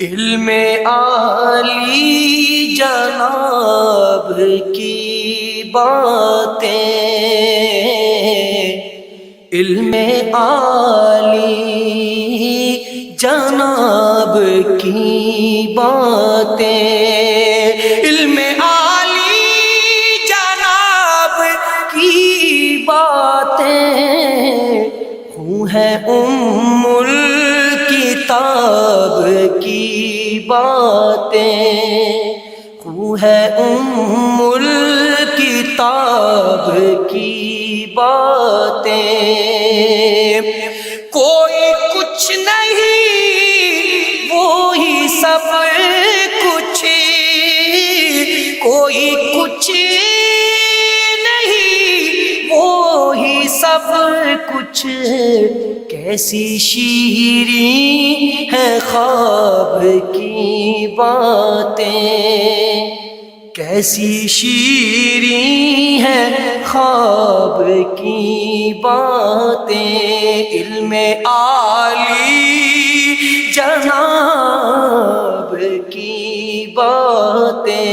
علم عالی جناب کی باتیں، علم عالی جناب کی باتیں، علم عالی جناب کی باتیں، ہوں ہے ام الکتاب کی باتیں، ہوں ہے ام الکتاب کی باتیں، کوئی کچھ نہیں وہی سب کچھ، کوئی کچھ نہیں وہی سب کچھ، کیسی شیریں ہے خواب کی باتیں، کیسی شیریں ہے خواب کی باتیں، علم عالی جناب کی باتیں،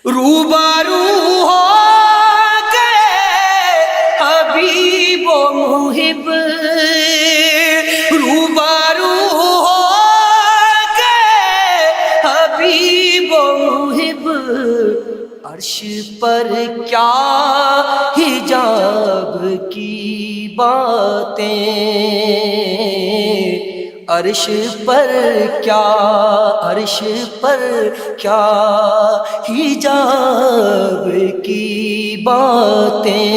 روبارو ہو گئے حبیب و محب، روبارو ہو گئے حبیب و محب، عرش پر کیا حجاب کی باتیں، عرش پر کیا، عرش پر کیا حجاب کی باتیں،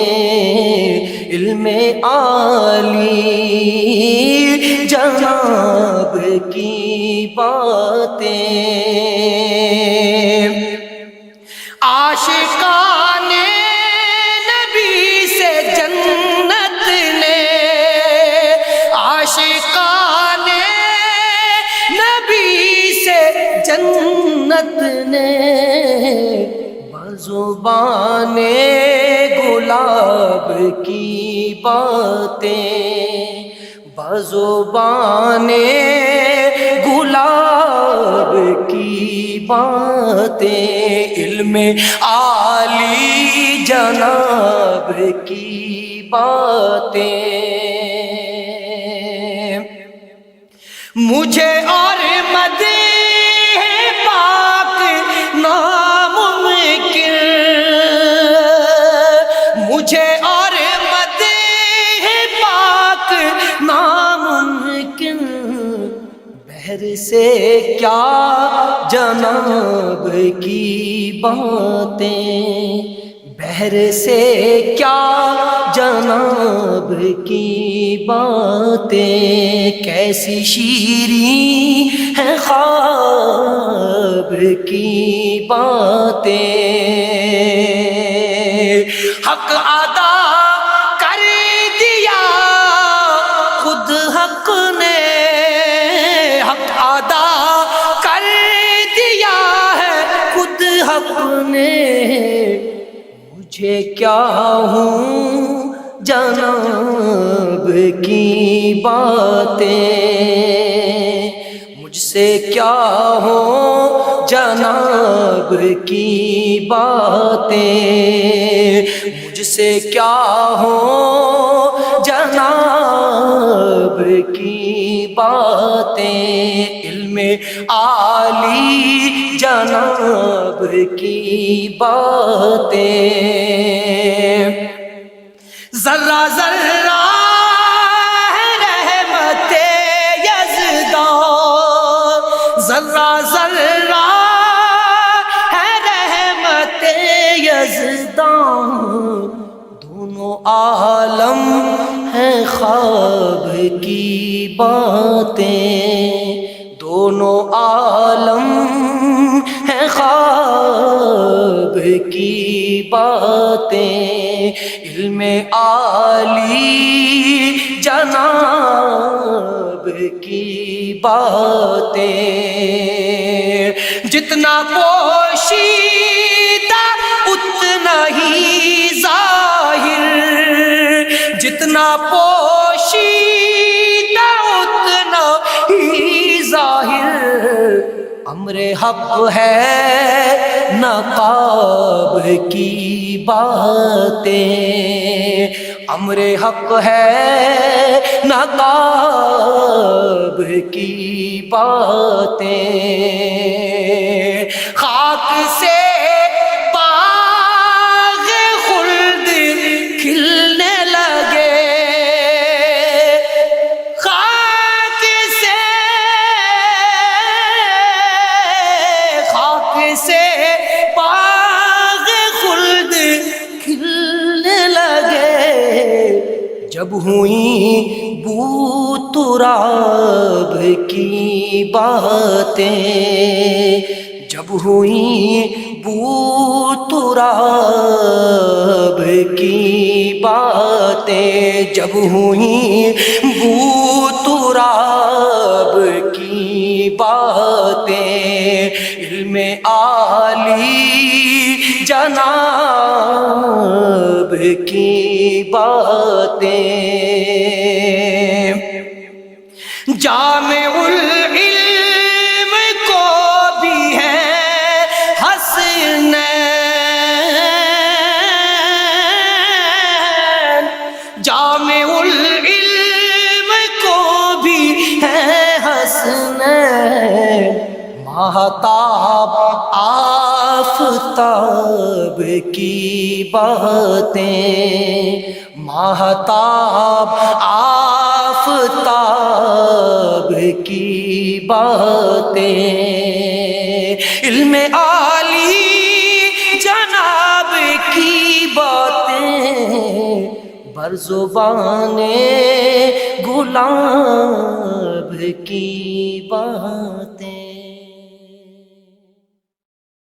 علم عالی جناب کی باتیں، عاشقان نبی سے جنت نے، عاشقان نبی سے جنت نے، بزبان گلاب کی باتیں، بزبان گلاب کی باتیں، علم عالی جناب کی باتیں، مجھے اور مدح پاک ناممکن، مجھے اور مدح پاک ناممکن، بحر سے کیا جناب کی باتیں، بحر سے کیا جناب کی باتیں، کیسی شیریں ہے خواب کی باتیں، حق ادا کر دیا خود حق نے، حق ادا کر دیا ہے خود حق نے، مجھے کیا ہوں جناب کی باتیں، مجھ سے کیا ہو جناب کی باتیں، مجھ سے کیا ہو جناب کی باتیں، علم عالی جناب کی باتیں، ذرہ ذرہ ہے رحمت یزدان، ذرہ ذرہ ہے رحمت یزدان، دونوں عالم ہیں خواب کی باتیں، دونوں عالم ہیں خواب کی باتیں، علم عالی جناب کی باتیں، جتنا پوشیدہ اتنا ہی ظاہر، جتنا پوشیدہ امر حق ہے نقاب کی باتیں، امر حق ہے نقاب کی باتیں، خاک سے باغ خلد کھلنے لگے، خاک سے باغ خلد کھلنے لگے، جب ہوئی بو تراب کی باتیں، جب ہوئی بو تراب کی باتیں، جب ہوئی بو تراب کی باتیں، علم عالی جناب کی باتیں، جامع العلم کو بھی ہے حسنین، جامع العلم کو بھی ہے حسنین، ماہتاب آفتاب کی باتیں، ماہتاب آفتاب کی باتیں، علم عالی جناب کی باتیں، بر زبان گلاب کی باتیں۔